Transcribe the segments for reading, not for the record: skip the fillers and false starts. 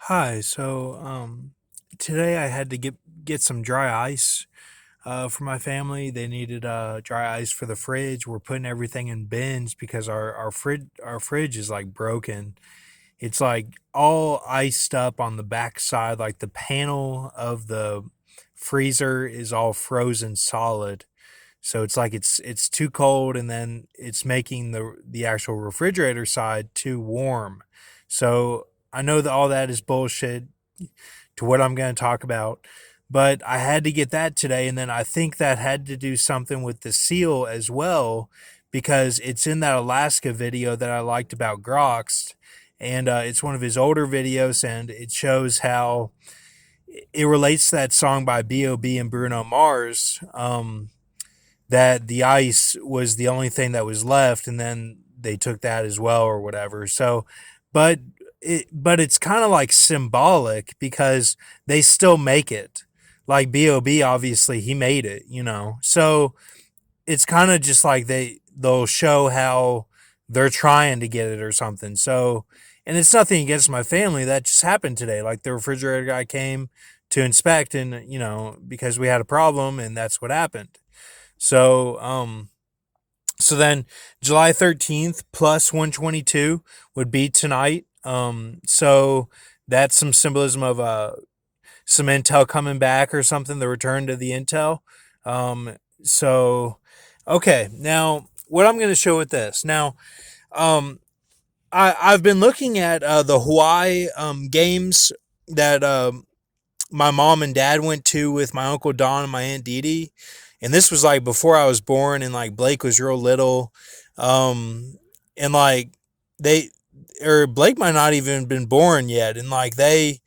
Hi. Today I had to get some dry ice for my family. They needed dry ice for the fridge. We're putting everything in bins because our fridge is like broken. It's like all iced up on the back side, like the panel of the freezer is all frozen solid. So it's like it's too cold, and then it's making the actual refrigerator side too warm. So I know that all that is bullshit to what I'm going to talk about, but I had to get that today, and then I think that had to do something with the seal as well, because it's in that Alaska video that I liked about Grox, and it's one of his older videos, and it shows how it relates to that song by B.O.B. and Bruno Mars. That the ice was the only thing that was left, and then they took that as well or whatever. But but it's kind of like symbolic because they still make it. Like Bob, obviously he made it. So it's kind of just like they'll show how they're trying to get it or something. So, and it's nothing against my family. That just happened today. Like the refrigerator guy came to inspect, and because we had a problem, and that's what happened. So, so then July 13th plus 122 would be tonight. So that's some symbolism of some intel coming back or something, the return to the intel. Um, so, okay, now what I'm going to show with this. Now, um, I've been looking at the Hawaii games that my mom and dad went to with my uncle Don and my aunt Dee Dee, and this was like before I was born, and like Blake was real little, um, and like they or Blake might not even been born yet, and like they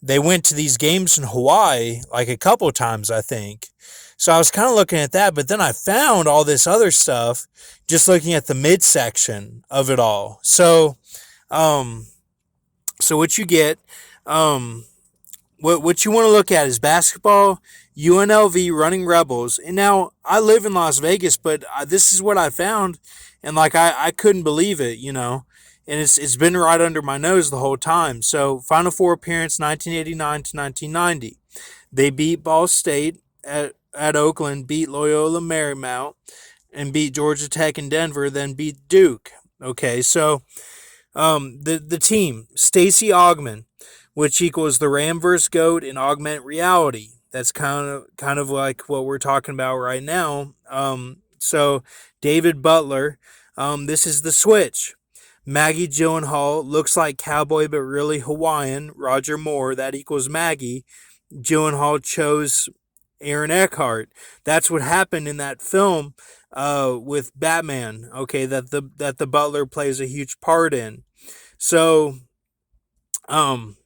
went to these games in Hawaii like a couple times, I think. So I was kind of looking at that, but then I found all this other stuff just looking at the midsection of it all. Um, so what you get, um, what you want to look at is basketball, UNLV, running Rebels. And now I live in Las Vegas, but this is what I found, and like I couldn't believe it. And it's been right under my nose the whole time. So Final Four appearance 1989 to 1990. They beat Ball State at Oakland, beat Loyola Marymount, and beat Georgia Tech in Denver, then beat Duke. Okay, so the team Stacy Augman, which equals the Ram vs. Goat in augmented reality. That's kind of like what we're talking about right now. So David Butler, this is the switch. Maggie Gyllenhaal looks like cowboy but really Hawaiian. Roger Moore, that equals Maggie. Gyllenhaal chose Aaron Eckhart. That's what happened in that film with Batman. Okay, that the Butler plays a huge part in. So um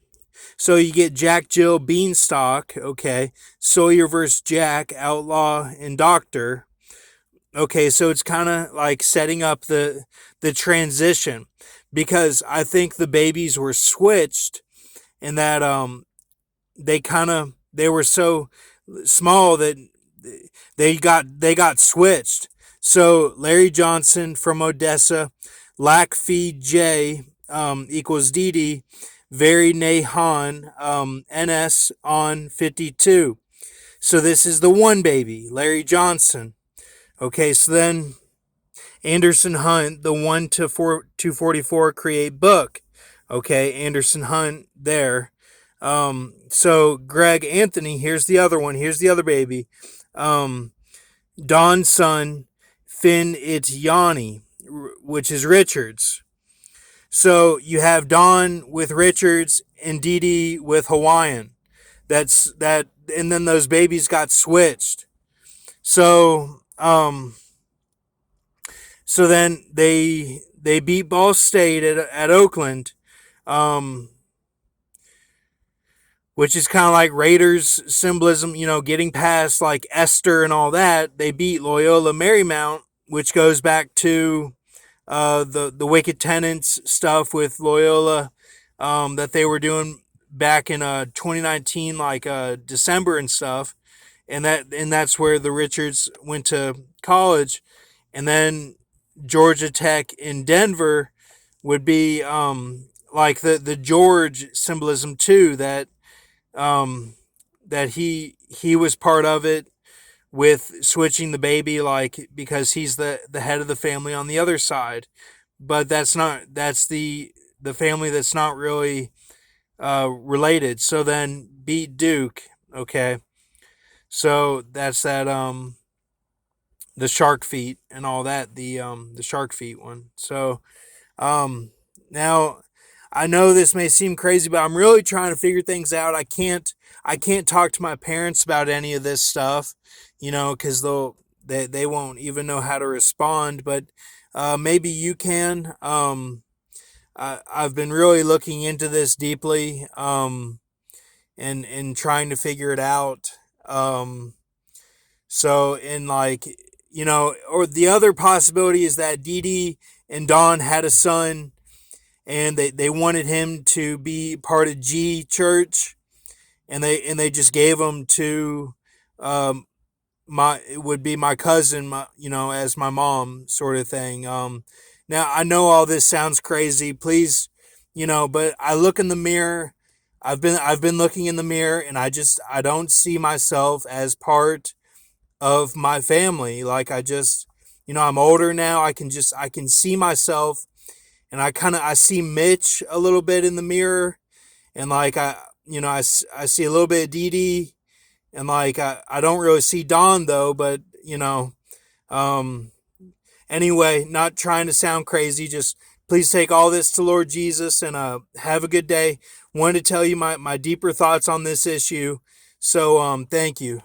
so you get Jack Jill Beanstalk, okay, Sawyer versus Jack, Outlaw and Doctor. Okay, so it's kind of like setting up the transition, because I think the babies were switched, and that they were so small that they got switched. So Larry Johnson from Odessa, Lackfee J equals Dee Dee, Very Nahan NS on 52. So this is the one baby, Larry Johnson. Okay, so then Anderson Hunt, the 1 to 244 create book. Okay, Anderson Hunt there. So Greg Anthony, here's the other one. Here's the other baby. Don's son, Finn, it's Yanni, which is Richards. So you have Don with Richards and Dee Dee with Hawaiian. That's that, and then those babies got switched. So so then they beat Ball State at Oakland, um, which is kind of like Raiders symbolism, getting past like Esther and all that. They beat Loyola Marymount, which goes back to the Wicked Tenants stuff with Loyola, that they were doing back in 2019, like December and stuff, and that's where the Richards went to college, and then Georgia Tech in Denver would be like the George symbolism too, that um that he was part of it with switching the baby, like because he's the head of the family on the other side. But that's the family that's not really related. So then beat Duke. Okay, so that's that the shark feet and all that, the shark feet one. So um now I know this may seem crazy, but I'm really trying to figure things out. I can't talk to my parents about any of this stuff, because they won't even know how to respond. But maybe you can. I've been really looking into this deeply, and trying to figure it out. So in like or the other possibility is that Dee Dee and Don had a son, and they wanted him to be part of G Church, and they just gave him to um, my it would be my cousin, as my mom, sort of thing. Now I know all this sounds crazy, please, but I look in the mirror. I've been looking in the mirror, and I don't see myself as part of my family. Like I just, I'm older now. I can see myself, and I see Mitch a little bit in the mirror, and like I see a little bit of Dee Dee, and like I don't really see Don though, but um, anyway, not trying to sound crazy, just please take all this to Lord Jesus, and have a good day. Wanted to tell you my deeper thoughts on this issue, so thank you.